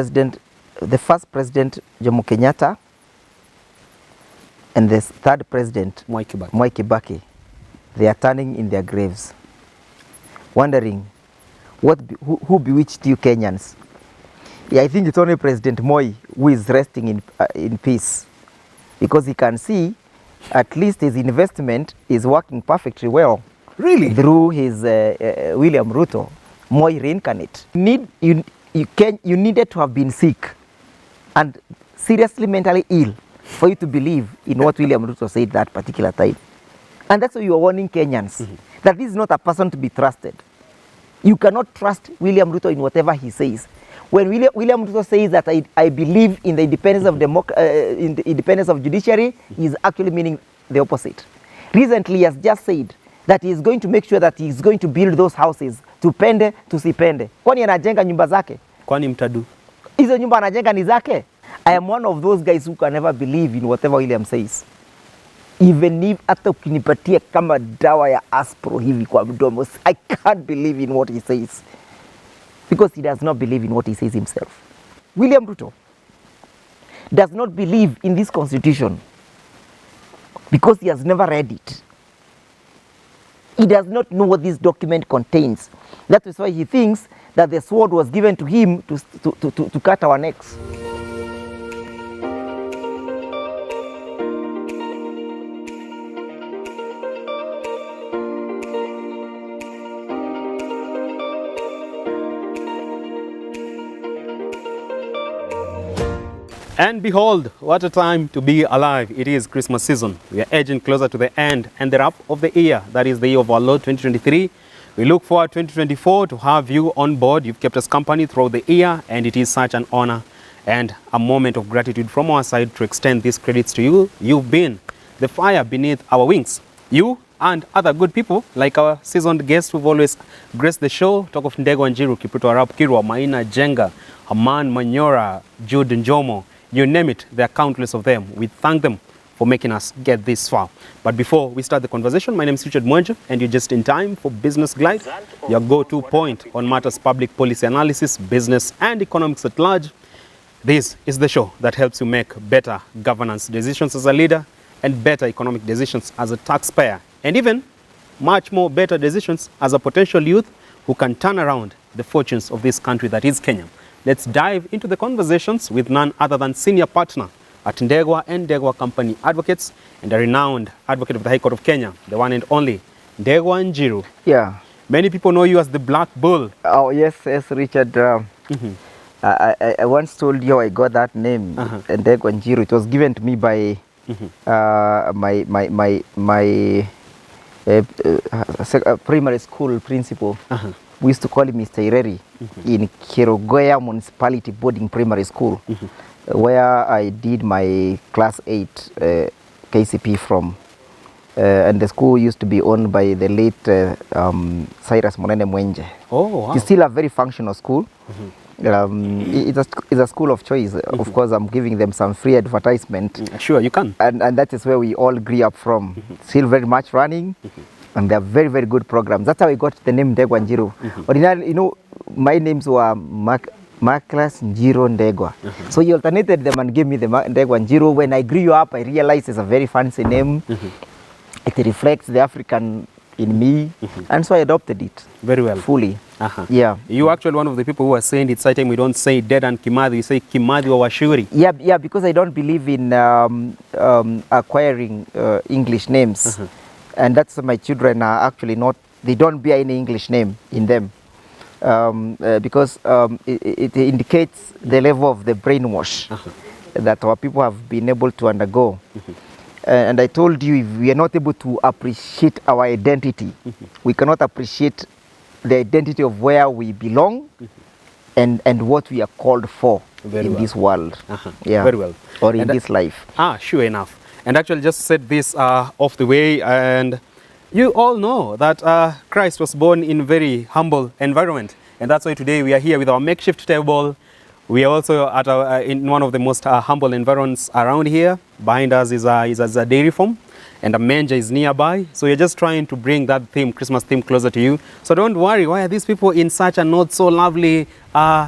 The first president, Jomo Kenyatta, and the third president, Mwai Kibaki, they are turning in their graves, wondering who bewitched you Kenyans. Yeah, I think it's only President Moi who is resting in peace, because he can see at least his investment is working perfectly well. Really? Through his William Ruto, Moi reincarnate. You needed to have been sick and seriously mentally ill for you to believe in what William Ruto said that particular time. And that's why you are warning Kenyans that this is not a person to be trusted. You cannot trust William Ruto in whatever he says. When William Ruto says that I believe in the independence of in the independence of judiciary, he is actually meaning the opposite. Recently, he has just said that he is going to make sure that he is going to build those houses tupende tusipende. Kwani anajenga nyumba zake? Kwani mtadu? Hizo nyumba anajenga ni zake? I am one of those guys who can never believe in whatever William says. Even if hata ukinipatia kama dawa ya aspro hivi kwa mdomo, I can't believe in what he says. Because he does not believe in what he says himself. William Ruto does not believe in this constitution because he has never read it. He does not know what this document contains. That is why he thinks that the sword was given to him to cut our necks. And behold, what a time to be alive. It is Christmas season. We are edging closer to the end and the wrap of the year. That is the year of our Lord 2023. We look forward 2024 to have you on board. You've kept us company throughout the year, and it is such an honor and a moment of gratitude from our side to extend these credits to you. You've been the fire beneath our wings. You and other good people like our seasoned guests who've always graced the show. Talk of Ndegwa Njiru, Kipruto Arap Kirwa, Maina Jenga, Herman Manyora, Jude Njomo. You name it, there are countless of them. We thank them for making us get this far. But before we start the conversation, my name is Richard Mwenje, and you're just in time for Business Glide, your go-to point on matters public policy analysis, business and economics at large. This is the show that helps you make better governance decisions as a leader and better economic decisions as a taxpayer, and even much more better decisions as a potential youth who can turn around the fortunes of this country that is Kenya. Let's dive into the conversations with none other than senior partner at Ndegwa and Ndegwa Company Advocates and a renowned advocate of the High Court of Kenya, the one and only Ndegwa Njiru. Yeah. Many people know you as the Black Bull. Oh, yes, Richard. I once told you I got that name, Ndegwa Njiru. It was given to me by my primary school principal. We used to call him Mr. Ireri in Kirogoya Municipality Boarding Primary School, where I did my class 8 KCP from. And the school used to be owned by the late Cyrus Monene Mwenje. Oh, wow. It's still a very functional school. It's a school of choice. Of course, I'm giving them some free advertisement. Sure, you can. And that is where we all grew up from. Still very much running. And they're very, very good programs. That's how I got the name Ndegwa Njiru. Ordinarily, you know, my names were Marcus Njiru Ndegwa. So he alternated them and gave me the Ndegwa Njiru. When I grew up, I realized it's a very fancy name. It reflects the African in me. And so I adopted it. Very well. Fully. Yeah. You're actually one of the people who are saying it's time we don't say Dead and Kimathi, we say Kimathi or Washuri. Yeah, because I don't believe in acquiring English names. And that's why my children are actually not, they don't bear any English name in them. Because it indicates the level of the brainwash that our people have been able to undergo. And I told you, if we are not able to appreciate our identity, we cannot appreciate the identity of where we belong and what we are called for in this world. Yeah. Very well. Or in this life. Sure enough. And actually just said this off the way, and you all know that Christ was born in a very humble environment, and that's why today we are here with our makeshift table. We are also at in one of the most humble environments around here. Behind us is a dairy farm, and a manger is nearby. So you're just trying to bring that theme, Christmas theme, closer to you. So don't worry, why are these people in such a not so lovely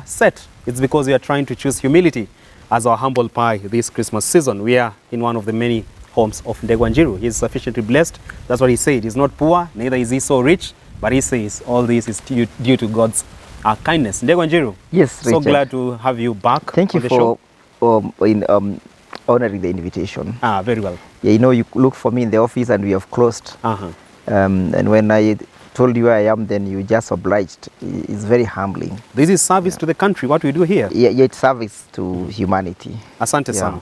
set? It's because we are trying to choose humility as our humble pie this Christmas season. We are in one of the many homes of Ndegwanjiru. He is sufficiently blessed. That's what he said. He's not poor, neither is he so rich, but he says all this is due to God's kindness. Ndegwanjiru, yes, so Richard. glad to have you back. Thank you on the for show. Honoring the invitation. Very well. Yeah, you know, you look for me in the office and we have closed. And when I told you where I am, then you just obliged. It's very humbling. This is service to the country, what we do here. Yeah, it's service to humanity. Asante sana.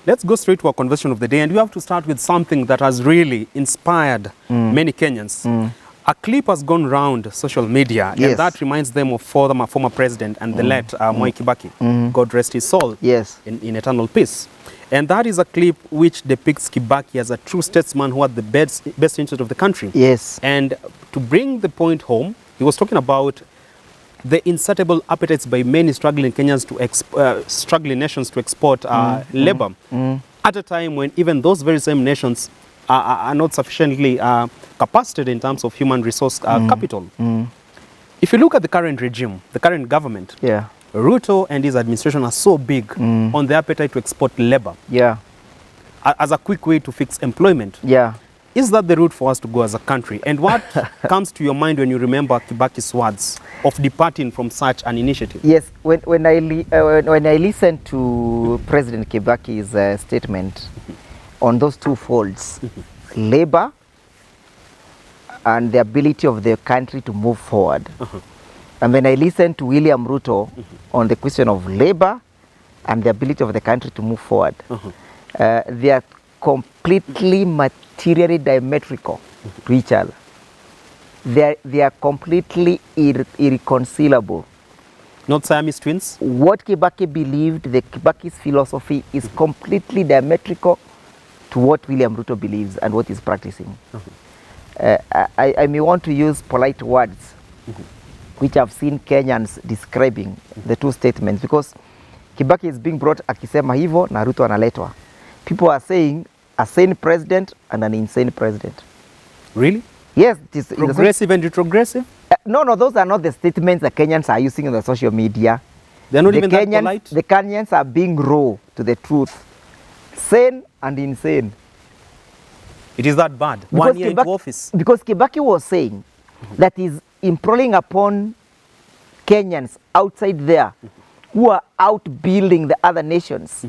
Let's go straight to our conversation of the day, and we have to start with something that has really inspired many Kenyans. A clip has gone round social media, and that reminds them of former president and the late Moi Kibaki. God rest his soul in eternal peace. And that is a clip which depicts Kibaki as a true statesman who had the best interest of the country. Yes. And to bring the point home, he was talking about the insatiable appetites by many struggling Kenyans struggling nations to export labor at a time when even those very same nations are not sufficiently capacitated in terms of human resource capital. If you look at the current regime, the current government, Ruto and his administration are so big on the appetite to export labor as a quick way to fix employment. Is that the route for us to go as a country? And what comes to your mind when you remember Kibaki's words of departing from such an initiative? Yes, when I listen to President Kibaki's statement on those two folds, labor and the ability of the country to move forward. And when I listen to William Ruto on the question of labor and the ability of the country to move forward, they are completely materially diametrical to each other. They are completely irreconcilable. Not Siamese twins? What Kibaki believed, the Kibaki's philosophy is completely diametrical to what William Ruto believes and what he's practicing. I may want to use polite words which I've seen Kenyans describing the two statements, because Kibaki is being brought akisema hivyo na Ruto analetwa. People are saying a sane president and an insane president. Really? Yes. It is progressive and retrogressive? No, those are not the statements the Kenyans are using on the social media. They're not even that polite? The Kenyans are being raw to the truth. Sane and insane. It is that bad? Because 1 year into office? Because Kibaki was saying that he's imploring upon Kenyans outside there who are out building the other nations,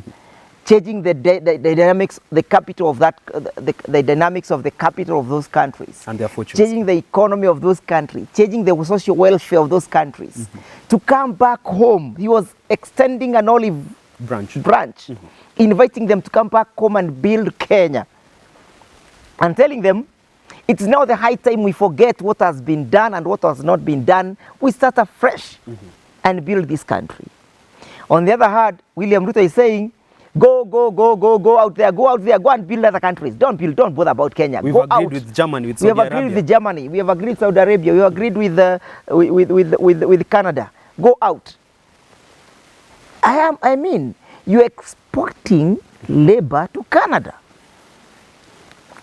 changing the dynamics, the capital of that, the dynamics of the capital of those countries, and their fortunes, changing the economy of those countries, changing the social welfare of those countries, to come back home. He was extending an olive branch, inviting them to come back home and build Kenya, and telling them it's now the high time we forget what has been done and what has not been done. We start afresh and build this country. On the other hand, William Ruto is saying, go out there, go and build other countries. Don't bother about Kenya. We've go agreed out. with Germany, with Saudi Arabia. We have agreed with Germany. We have agreed with Saudi Arabia. We have agreed with Canada. Go out. I mean, you're exporting labor to Canada,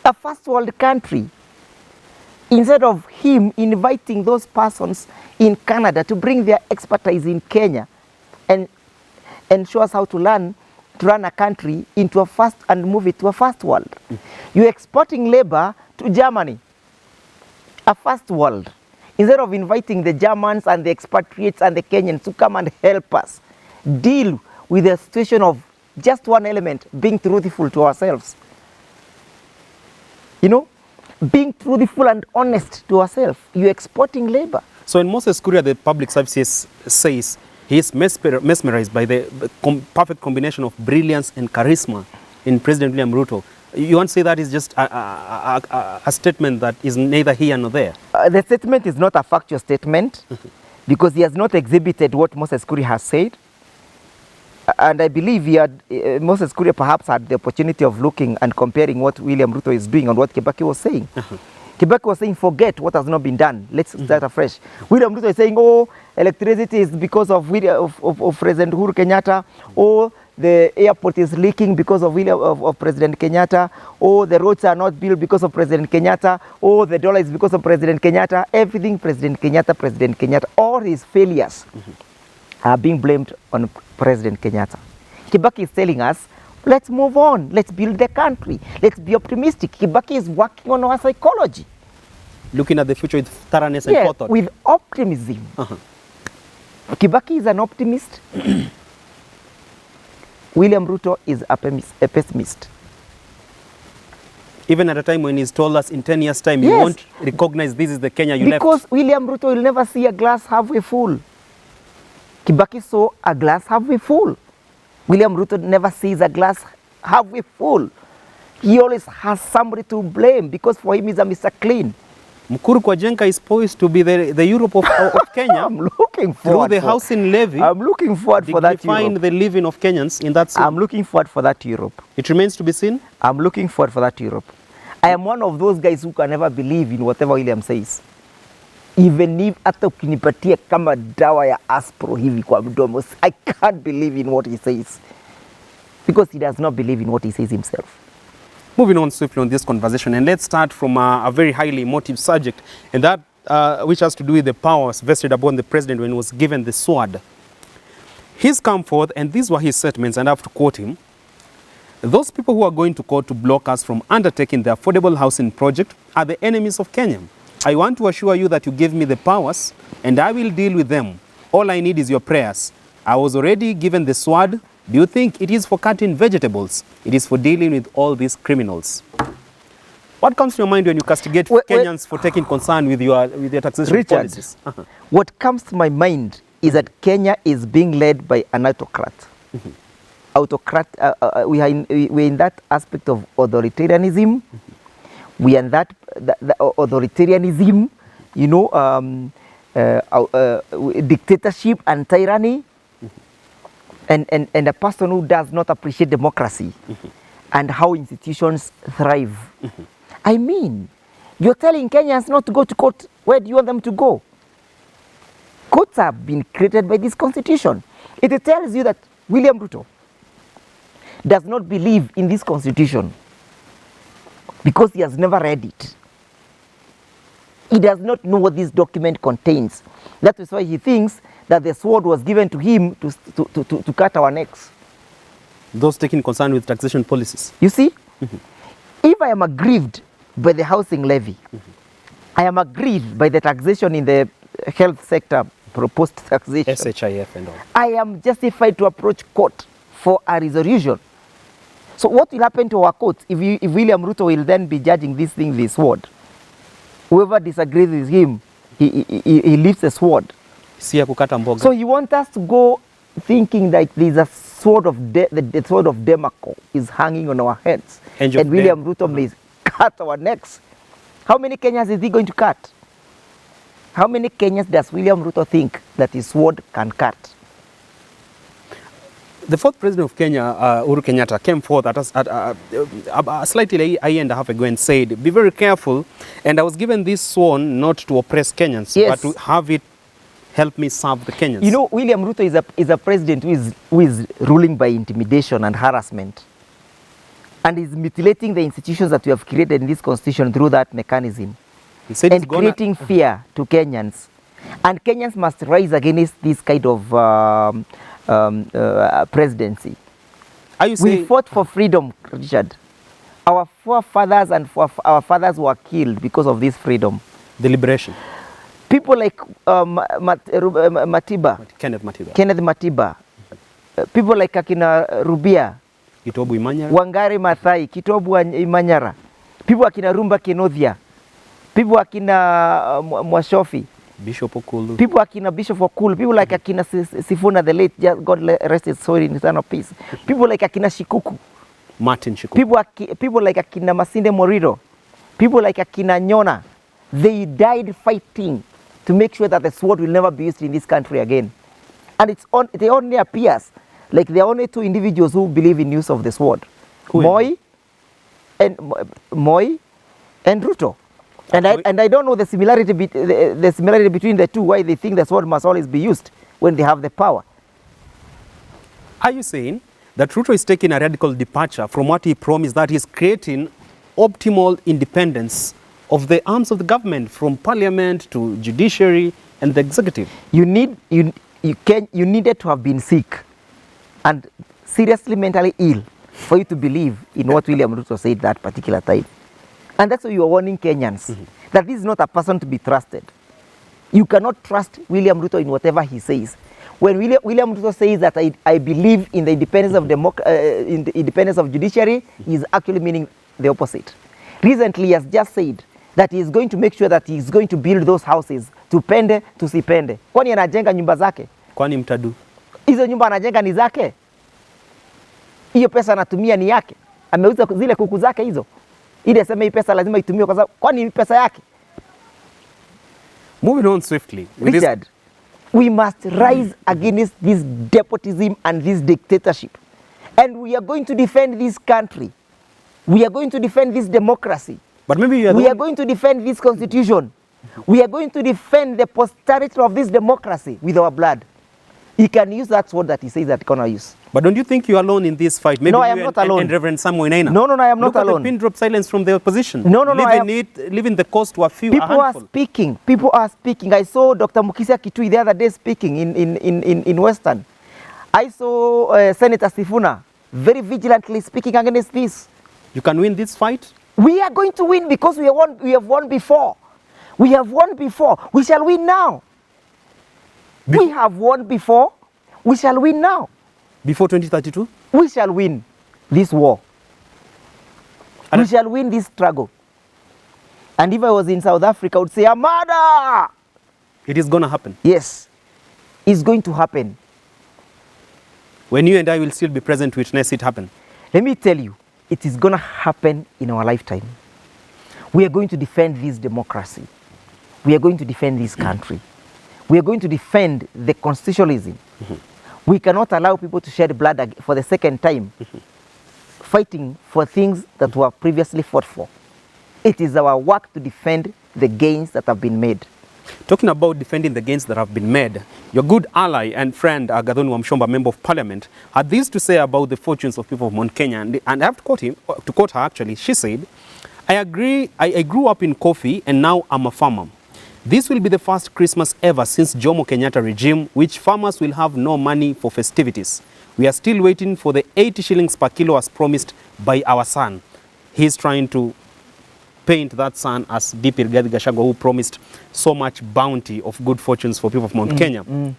a first world country, instead of him inviting those persons in Canada to bring their expertise in Kenya and show us how to run a country into a first and move it to a first world. You're exporting labor to Germany, a first world, instead of inviting the Germans and the expatriates and the Kenyans to come and help us deal with the situation of just one element, being truthful to ourselves. You know, being truthful and honest to ourselves. You're exporting labor. So when Moses Kuria, the public services, says he is mesmerized by the perfect combination of brilliance and charisma in President William Ruto, you want to say that is just a statement that is neither here nor there? The statement is not a factual statement because he has not exhibited what Moses Kuria has said. And I believe Moses Kuria perhaps had the opportunity of looking and comparing what William Ruto is doing and what Kibaki was saying. Kibaki was saying, forget what has not been done. Let's start afresh. William Ruto is saying, oh, electricity is because of President Uhuru Kenyatta. Oh, the airport is leaking because of President Kenyatta. Oh, the roads are not built because of President Kenyatta. Oh, the dollar is because of President Kenyatta. Everything President Kenyatta. All his failures are being blamed on President Kenyatta. Kibaki is telling us, let's move on, let's build the country, let's be optimistic. Kibaki is working on our psychology. Looking at the future with thoroughness and forethought. With optimism. Kibaki is an optimist. William Ruto is a pessimist. Even at a time when he's told us in 10 years' time, you won't recognize this is the Kenya you left. Because William Ruto will never see a glass halfway full. Kibaki saw a glass halfway full. William Ruto never sees a glass halfway full. He always has somebody to blame because for him he's a Mr. Clean. Mukuru Kwajenka is poised to be the Europe of Kenya. I'm looking forward through the housing levy. I'm looking forward for that Europe. Dignifying the living of Kenyans in that city. I'm looking forward for that Europe. It remains to be seen. I'm looking forward for that Europe. I am one of those guys who can never believe in whatever William says. Even if hata ukinipatia kama dawa ya aspro hivi kwa mdomo, I can't believe in what he says. Because he does not believe in what he says himself. Moving on swiftly on this conversation, and let's start from a very highly emotive subject, and that which has to do with the powers vested upon the president when he was given the sword. He's come forth, and these were his statements, and I have to quote him. Those people who are going to court to block us from undertaking the affordable housing project are the enemies of Kenya. I want to assure you that you give me the powers, and I will deal with them. All I need is your prayers. I was already given the sword. Do you think it is for cutting vegetables? It is for dealing with all these criminals. What comes to your mind when you castigate Kenyans for taking concern with your taxation policies? What comes to my mind is that Kenya is being led by an autocrat. We're in that aspect of authoritarianism. We are in that authoritarianism, you know, dictatorship and tyranny. And a person who does not appreciate democracy and how institutions thrive. I mean, you're telling Kenyans not to go to court. Where do you want them to go? Courts have been created by this constitution. It tells you that William Ruto does not believe in this constitution because he has never read it. He does not know what this document contains. That is why he thinks that the sword was given to him to cut our necks. Those taking concern with taxation policies. You see, if I am aggrieved by the housing levy, I am aggrieved by the taxation in the health sector, proposed taxation. SHIF and all. I am justified to approach court for a resolution. So what will happen to our courts if William Ruto will then be judging these things with sword? Whoever disagrees with him, he lifts the sword. So you want us to go thinking that there's a sword of the sword of Democles is hanging on our heads, and William Ruto may cut our necks. How many Kenyans is he going to cut? How many Kenyans does William Ruto think that his sword can cut? The fourth president of Kenya, Uhuru Kenyatta, came forth at slightly a year and a half ago and said, be very careful, and I was given this sworn not to oppress Kenyans, but to have it help me serve the Kenyans. You know, William Ruto is a president who is ruling by intimidation and harassment. And is mutilating the institutions that we have created in this constitution through that mechanism. He said and creating fear to Kenyans. And Kenyans must rise against this kind of presidency. Are you saying, we fought for freedom, Richard. Our forefathers and our fathers were killed because of this freedom. The liberation. People like Matiba. Kenneth Matiba. People like Akina Rubia. Kitobu Imanyara. Wangari Maathai. Kitobu Imanyara. People Akina Rumba Kinothia. People Akina Mwashofi. Bishop Okulu. People Akina Bishop Okulu. People like Akina Sifuna the late, God rest his soul in eternal peace. People like Akina Shikuku. Martin Shikuku. People like Akina Masinde Morido. People like Akina Nyona. They died fighting to make sure that the sword will never be used in this country again. And it only appears like there are only two individuals who believe in use of the sword. Moi and Ruto. And I don't know the similarity between the two, why they think the sword must always be used when they have the power. Are you saying that Ruto is taking a radical departure from what he promised, that he's creating optimal independence of the arms of the government, from parliament to judiciary and the executive? you needed to have been sick and seriously mentally ill for you to believe in what William Ruto said that particular time. And that's why you are warning Kenyans that this is not a person to be trusted. You cannot trust William Ruto in whatever he says. When William Ruto says that I believe in the independence of in the independence of judiciary, he is actually meaning the opposite. Recently, he has just said that he is going to make sure that he is going to build those houses tupende tusipende. Kwani anajenga nyumba zake? Kwani mtadu? Hizo nyumba anajenga ni zake? Hiyo pesa anatumia ni yake? Ameuza zile kuku zake hizo? Ili aseme hii pesa lazima itumiwe kwa sababu kwani pesa yake? Moving on swiftly. Richard, we must rise against this despotism and this dictatorship. And we are going to defend this country. We are going to defend this democracy. But maybe we are going to defend this constitution. We are going to defend the posterity of this democracy with our blood. He can use that word that he says that he cannot use. But don't you think you are alone in this fight? Maybe no, I am not alone. And Reverend Samuel Naina. No, I am not alone. Look at the pin drop silence from the opposition. No, leaving the cost to a few. People are speaking. People are speaking. I saw Dr. Mukisia Kitui the other day speaking in Western. I saw Senator Sifuna very vigilantly speaking against this. You can win this fight? We are going to win because we have won before. We have won before. We shall win now. We have won before. We shall win now. Before 2032? We shall win this war. We shall win this struggle. And if I was in South Africa, I would say, Amada! It is going to happen? Yes. It's going to happen. When you and I will still be present to witness it happen? Let me tell you, it is going to happen in our lifetime. We are going to defend this democracy. We are going to defend this country. We are going to defend the constitutionalism. We cannot allow people to shed blood for the second time, fighting for things that were previously fought for. It is our work to defend the gains that have been made. Talking about defending the gains that have been made, your good ally and friend, Gathoni Wamshomba, Member of Parliament, had this to say about the fortunes of people of Mount Kenya. And I have to quote her actually. She said, I grew up in coffee and now I'm a farmer. This will be the first Christmas ever since Jomo Kenyatta regime, which farmers will have no money for festivities. We are still waiting for the 80 shillings per kilo as promised by our son. He's trying to paint that son as DP Rigathi Gachagua, who promised so much bounty of good fortunes for people of Mount Kenya. Do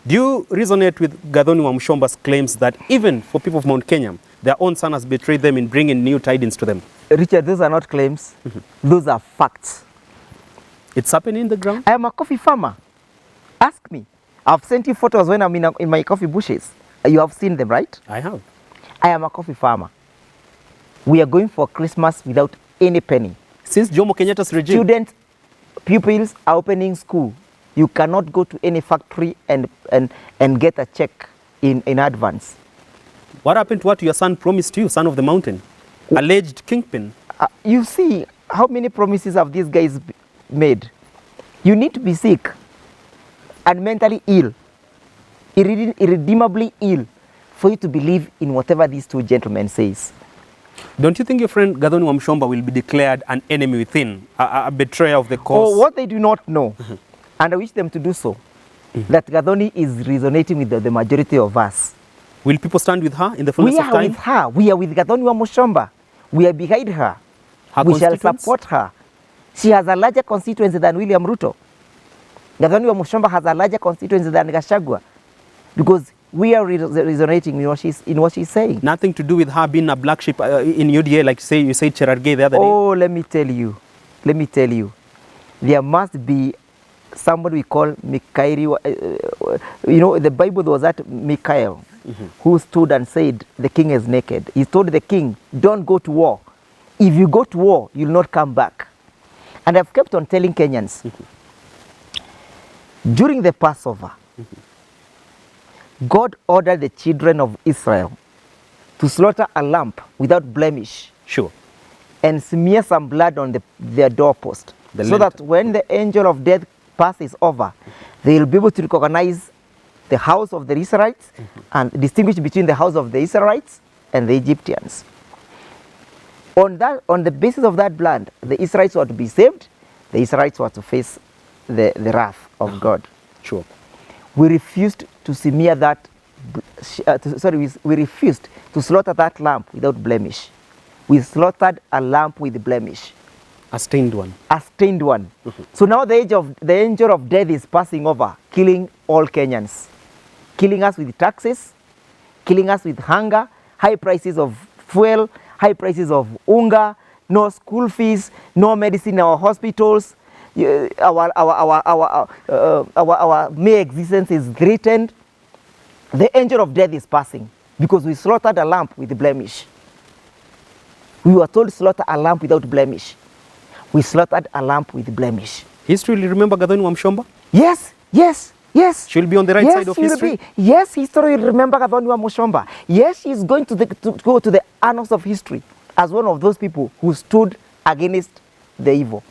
you resonate with Gathoni Wamshomba's claims that even for people of Mount Kenya, their own son has betrayed them in bringing new tidings to them? Richard, those are not claims. Those are facts. It's happening in the ground? I am a coffee farmer. Ask me. I've sent you photos when I'm in my coffee bushes. You have seen them, right? I have. I am a coffee farmer. We are going for Christmas without any penny. Since Jomo Kenyatta's regime? Students, pupils are opening school. You cannot go to any factory and get a check in advance. What happened to what your son promised you, son of the mountain? Alleged kingpin. You see, how many promises have these guys made? You need to be sick and mentally ill, irredeemably ill, for you to believe in whatever these two gentlemen says. Don't you think your friend Gathoni Wamshomba will be declared an enemy within, a betrayer of the cause? Oh, what they do not know, and I wish them to do so, that Gathoni is resonating with the majority of us. Will people stand with her in the fullness of time? We are with her. We are with Gathoni Wamshomba. We are behind her. We shall support her. She has a larger constituency than William Ruto. Gathoni Wamshomba has a larger constituency than Gachagua, because we are resonating in what she's saying. Nothing to do with her being a black sheep in UDA, like you said Cherargei the other day. Oh, let me tell you. There must be somebody we call Mikael. The Bible, there was that Mikael who stood and said, the king is naked. He told the king, don't go to war. If you go to war, you'll not come back. And I've kept on telling Kenyans, during the Passover, God ordered the children of Israel to slaughter a lamb without blemish. Sure. And smear some blood on their doorpost. So that when the angel of death passes over, they will be able to recognize the house of the Israelites and distinguish between the house of the Israelites and the Egyptians. On the basis of that blood, the Israelites were to be saved. The Israelites were to face the wrath of God. Sure. We refused to smear that, we refused to slaughter that lamb without blemish. We slaughtered a lamb with blemish. A stained one. A stained one. So now the angel of death is passing over, killing all Kenyans. Killing us with taxes, killing us with hunger, high prices of fuel, high prices of unga, no school fees, no medicine in our hospitals. Our mere existence is threatened. The angel of death is passing because we slaughtered a lamb with blemish. We were told to slaughter a lamb without blemish. We slaughtered a lamb with blemish. History will remember Gathoni wa Mshomba? Yes, yes, yes. She'll be on the right side of history? Yes, history will remember Gathoni wa Mshomba. Yes, she's going to go to the annals of history as one of those people who stood against the evil.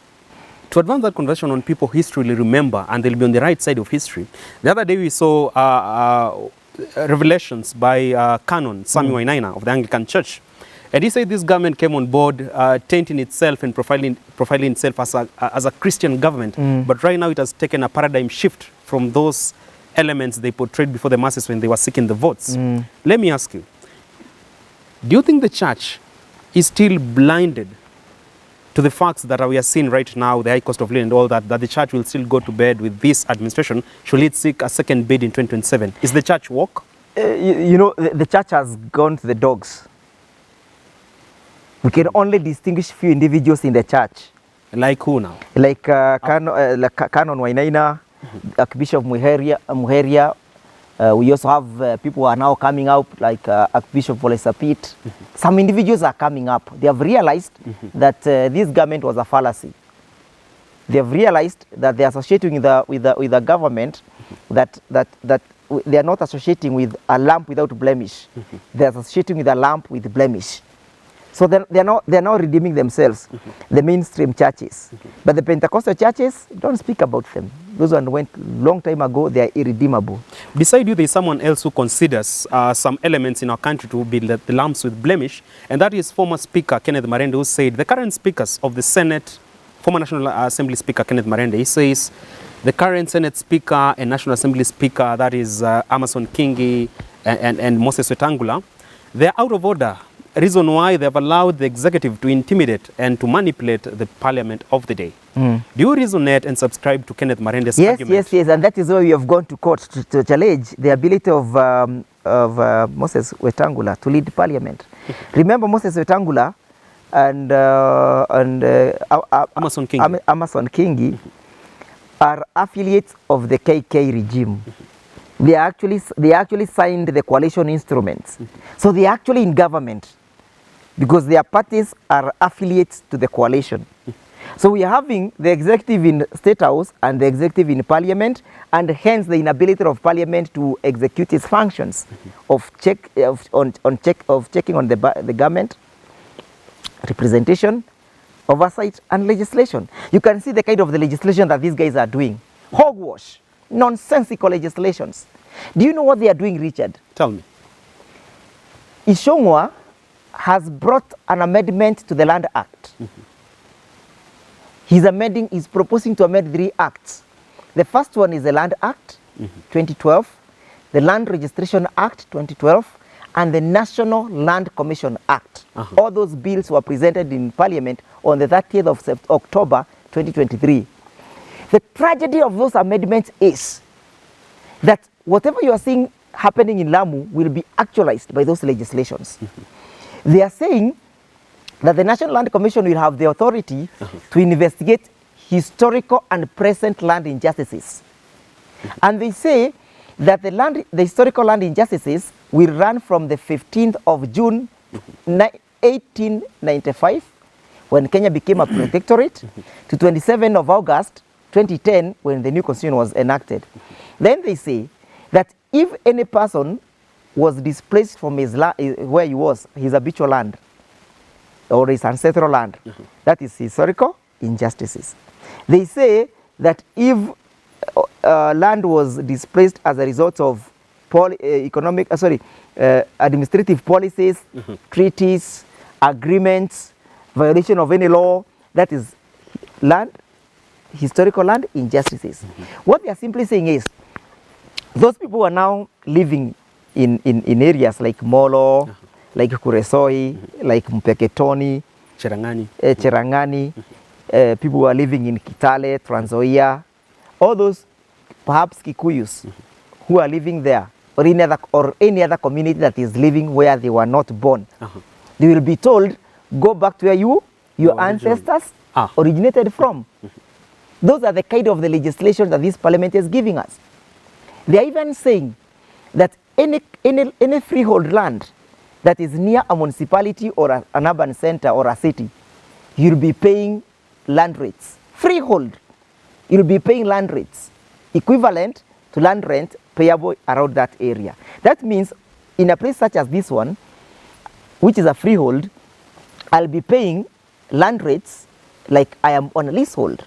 To advance that conversation on people history will remember and they'll be on the right side of history, the other day we saw revelations by Canon Sami Wainaina of the Anglican Church. And he said this government came on board tainting itself and profiling itself as a Christian government. But right now it has taken a paradigm shift from those elements they portrayed before the masses when they were seeking the votes. Let me ask you, do you think the church is still blinded to the facts that we are seeing right now, the high cost of living and all that, that the church will still go to bed with this administration should it seek a second bid in 2027? Is the church woke? You know, the church has gone to the dogs. We can only distinguish few individuals in the church. Like who now? Like Canon Wainaina, Archbishop Muheria. We also have people who are now coming up, like Archbishop Volesapit. Some individuals are coming up. They have realized that this government was a fallacy. They have realized that they are associating with the government, that they are not associating with a lamb without blemish. They are associating with a lamb with blemish. So they are now redeeming themselves, the mainstream churches. But the Pentecostal churches, don't speak about them. Those one went long time ago, they are irredeemable. Beside you, there is someone else who considers some elements in our country to be the lambs with blemish, and that is former Speaker Kenneth Marende, who said the current speakers of the Senate, former National Assembly Speaker Kenneth Marende, he says the current Senate Speaker and National Assembly Speaker, that is Amason Kingi and Moses Wetangula, they are out of order. Reason why they have allowed the executive to intimidate and to manipulate the parliament of the day. Do you resonate and subscribe to Kenneth Marende's argument? Yes, and that is why we have gone to court to challenge the ability of Moses Wetangula to lead parliament. Remember Moses Wetangula and Amason Kingi are affiliates of the KK regime. They actually signed the coalition instruments. So they are actually in government because their parties are affiliates to the coalition. So we are having the executive in State House and the executive in Parliament, and hence the inability of Parliament to execute its functions of checking on the government, representation, oversight, and legislation. You can see the kind of the legislation that these guys are doing. Hogwash, nonsensical legislations. Do you know what they are doing, Richard? Tell me. Ishongwa has brought an amendment to the Land Act. He's proposing to amend 3 acts. The first one is the Land Act, 2012, the Land Registration Act, 2012, and the National Land Commission Act. All those bills were presented in Parliament on the 30th of October, 2023. The tragedy of those amendments is that whatever you are seeing happening in Lamu will be actualized by those legislations. They are saying that the National Land Commission will have the authority to investigate historical and present land injustices. And they say that the historical land injustices will run from the 15th of June 1895, when Kenya became a protectorate, to 27th of August 2010, when the new constitution was enacted. Then they say that if any person was displaced from his where he was, his habitual land, or his ancestral land, that is historical injustices. They say that if land was displaced as a result of administrative policies, treaties, agreements, violation of any law, that is historical land injustices. What they are simply saying is Those people are now living in areas like Molo, like Kuresoi, like Mpeketoni, Cherangani. People who are living in Kitale, Trans Nzoia, all those perhaps Kikuyus who are living there, or any other community that is living where they were not born. They will be told, go back to where your ancestors originated from. Those are the kind of the legislation that this parliament is giving us. They are even saying that any freehold land that is near a municipality or an urban center or a city, you'll be paying land rates. Freehold, you'll be paying land rates equivalent to land rent payable around that area. That means in a place such as this one, which is a freehold, I'll be paying land rates like I am on a leasehold.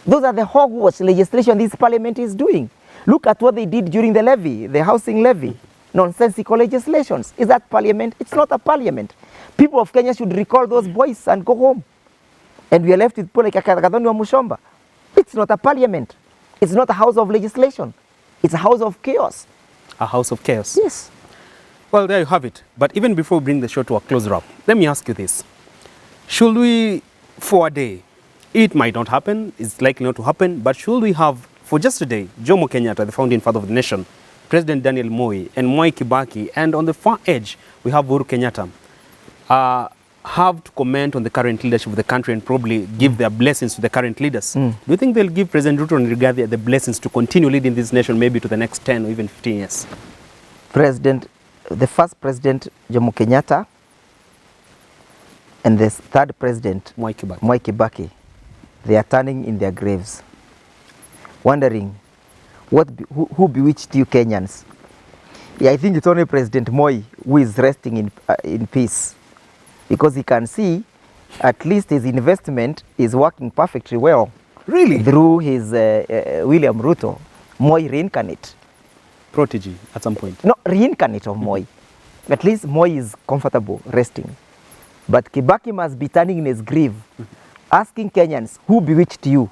Those are the hogwash legislation this parliament is doing. Look at what they did during the levy, the housing levy. Nonsensical legislations. Is that parliament? It's not a parliament. People of Kenya should recall those boys and go home. And we are left with people like Kadhoni wa Mushomba. It's not a parliament. It's not a house of legislation. It's a house of chaos. A house of chaos? Yes. Well, there you have it. But even before we bring the show to a close up, let me ask you this. Should we, for a day, it might not happen, it's likely not to happen, but should we have, for just a day, Jomo Kenyatta, the founding father of the nation, President Daniel Moi, and Mwai Kibaki, and on the far edge, we have Uhuru Kenyatta, have to comment on the current leadership of the country and probably give their blessings to the current leaders. Do you think they'll give President Ruto and Rigathi the blessings to continue leading this nation maybe to the next 10 or even 15 years? The first president, Jomo Kenyatta, and the third president, Mwai Kibaki. Mwai Kibaki, they are turning in their graves, wondering who bewitched you Kenyans. Yeah, I think it's only President Moi who is resting in peace, because he can see at least his investment is working perfectly well. Really? Through his William Ruto, Moi reincarnate. Protege at some point. No, reincarnate of Moi. At least Moi is comfortable resting. But Kibaki must be turning in his grave, asking Kenyans, who bewitched you?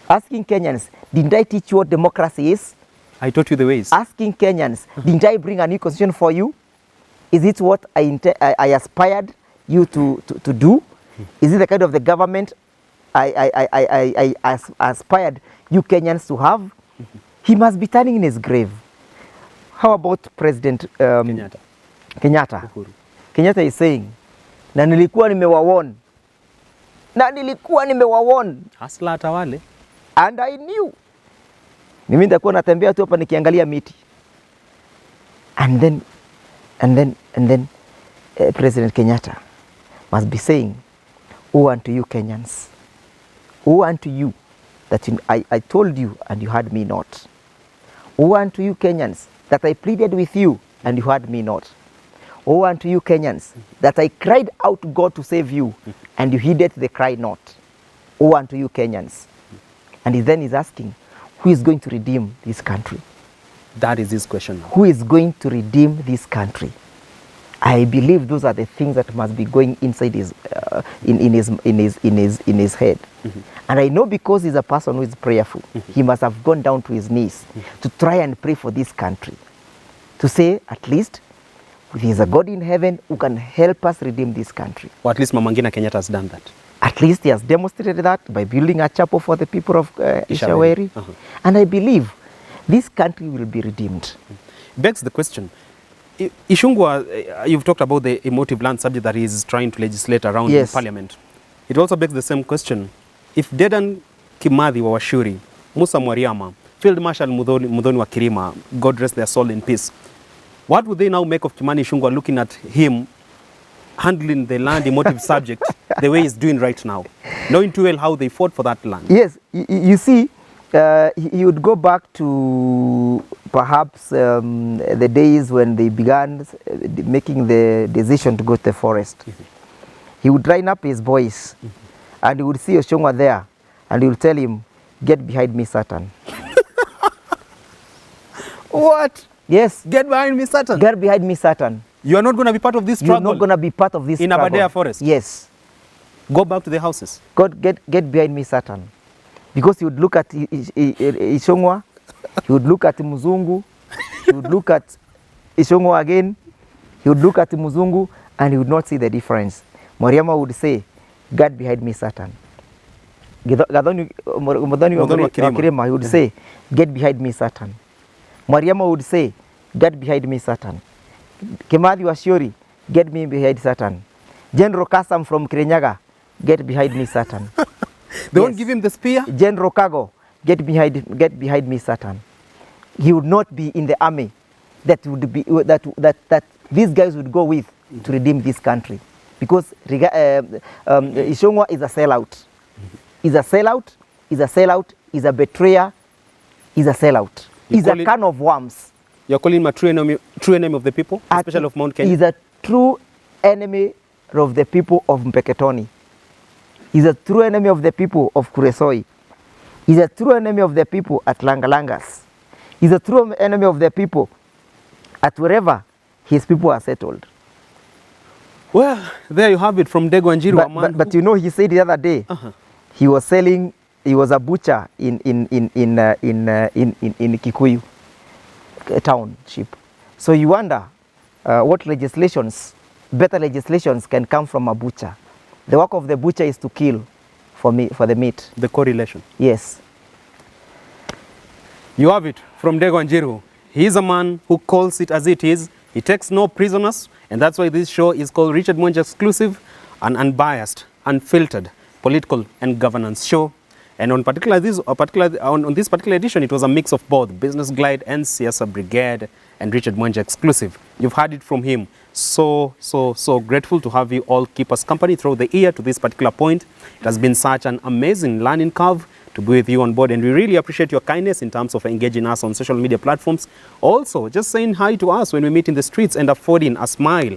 Asking Kenyans, didn't I teach you what democracy is? I taught you the ways. Asking Kenyans, didn't I bring a new constitution for you? Is it what I aspired you to do? Is it the kind of the government I aspired you Kenyans to have? He must be turning in his grave. How about President Kenyatta? Uhuru. Kenyatta is saying, na nilikuwa nimewawon. Hasla atawale. And I knew. Mimi nitakuwa natembea tu hapa nikiangalia miti. And then President Kenyatta must be saying, woe unto you Kenyans. Woe unto you that I told you and you heard me not. Woe unto you Kenyans that I pleaded with you and you heard me not. Woe unto you Kenyans that I cried out to God to save you and you heeded the cry not. Woe unto you Kenyans. And then he's asking, who is going to redeem this country? That is his question now. Who is going to redeem this country? I believe those are the things that must be going inside his in his head. And I know because he's a person who is prayerful, he must have gone down to his knees to try and pray for this country. To say, at least, there is a God in heaven who can help us redeem this country. Or at least Mama Ngina Kenyatta has done that. At least he has demonstrated that by building a chapel for the people of Ishaweri. And I believe this country will be redeemed. Begs the question, Ishungwa, you've talked about the emotive land subject that he is trying to legislate around in parliament. It also begs the same question. If Dedan Kimathi wa Washuri, Musa Mwariama, Field Marshal Mudhoni wa Kirima, God rest their soul in peace, what would they now make of Kimani Ishungwa looking at him handling the land emotive subject the way he's doing right now, knowing too well how they fought for that land? Yes, you see, he would go back to perhaps the days when they began making the decision to go to the forest. He would line up his boys and he would see Oshongwa there and he would tell him, get behind me, Satan. What? Yes. Get behind me, Satan. Get behind me, Satan. You are not going to be part of this struggle. You're not going to be part of this in struggle. Aberdare Forest. Yes. Go back to the houses. God, get behind me, Satan. Because he would look at Ishongwa He would look at Muzungu, he would look at Ishongo again, he would look at Muzungu, and he would not see the difference. Moriama would say, God behind me, Satan. Mudavadi wa Kirima, he would say, get behind me, Satan. Mariama would say, get behind me, Satan. Kimathi wa Shiori, get me behind Satan. General Kasam from Kirinyaga, get behind me, Satan. They won't give him the spear? General Kago, get behind me, Satan. He would not be in the army that would be that these guys would go with to redeem this country, because Ishongwa is a sellout. Is a sellout. Is a sellout. Is a betrayer. Is a sellout. Is a can of worms. You're calling him a true enemy of the people, especially of Mount Kenya? He's a true enemy of the people of Mpeketoni. He's a true enemy of the people of Kuresoi. He's a true enemy of the people at Langalangas. He's a true enemy of the people at wherever his people are settled. Well, there you have it from Ndegwa Njiru. But you know, he said the other day, he was selling, he was a butcher in Kikuyu township. So you wonder what legislations, better legislations can come from a butcher. The work of the butcher is to kill for the meat. The correlation. Yes. You have it from Ndegwa Njiru. He is a man who calls it as it is. He takes no prisoners, and that's why this show is called Richard Mwenje Exclusive, an unbiased, unfiltered political and governance show. And on this particular edition, it was a mix of both Business Glide and Siasa Brigade and Richard Mwenje Exclusive. You've heard it from him. So grateful to have you all keep us company throughout the year to this particular point. It has been such an amazing learning curve to be with you on board, and we really appreciate your kindness in terms of engaging us on social media platforms. Also, just saying hi to us when we meet in the streets and affording a smile.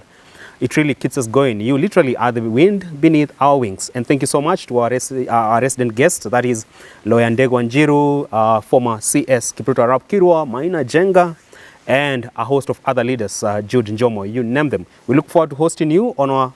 It really keeps us going. You literally are the wind beneath our wings. And thank you so much to our resident guest, that is Lawyer Ndegwa Njiru, former CS Kipruto Arap Kirwa, Maina Jenga, and a host of other leaders, Jude Njomo, you name them. We look forward to hosting you on our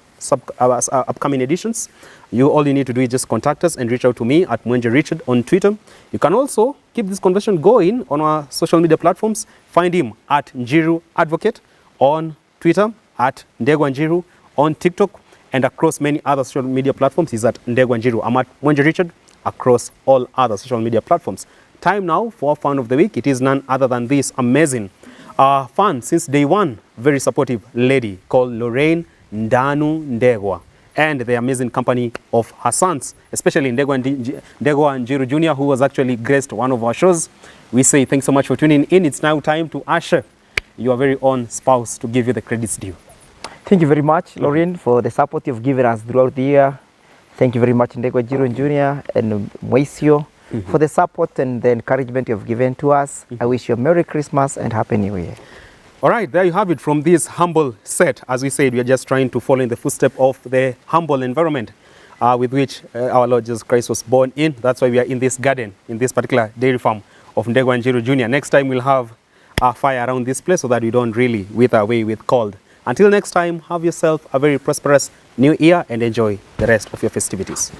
upcoming editions. All you need to do is just contact us and reach out to me at Mwenje Richard on Twitter. You can also keep this conversation going on our social media platforms. Find him at Njiru Advocate on Twitter, at Ndegwa Njiru on TikTok, and across many other social media platforms. He's at Ndegwa Njiru. I'm at Mwenje Richard across all other social media platforms. Time now for our fan of the week. It is none other than this amazing fan since day one, very supportive lady called Lorraine Ndanu Ndegwa, and the amazing company of her sons, especially Ndegwa Njiru Jr., who was actually graced one of our shows. We say thanks so much for tuning in. It's now time to usher your very own spouse to give you the credits due. Thank you very much, Lorraine, for the support you've given us throughout the year. Thank you very much, Ndegwa Njiru Jr. and Moisio, for the support and the encouragement you've given to us. I wish you a Merry Christmas and Happy New Year. All right, there you have it from this humble set. As we said, we are just trying to follow in the footsteps of the humble environment with which our Lord Jesus Christ was born in. That's why we are in this garden, in this particular dairy farm of Ndegwa Njiru Jr. Next time we'll have a fire around this place so that we don't really wither away with cold. Until next time, have yourself a very prosperous new year and enjoy the rest of your festivities.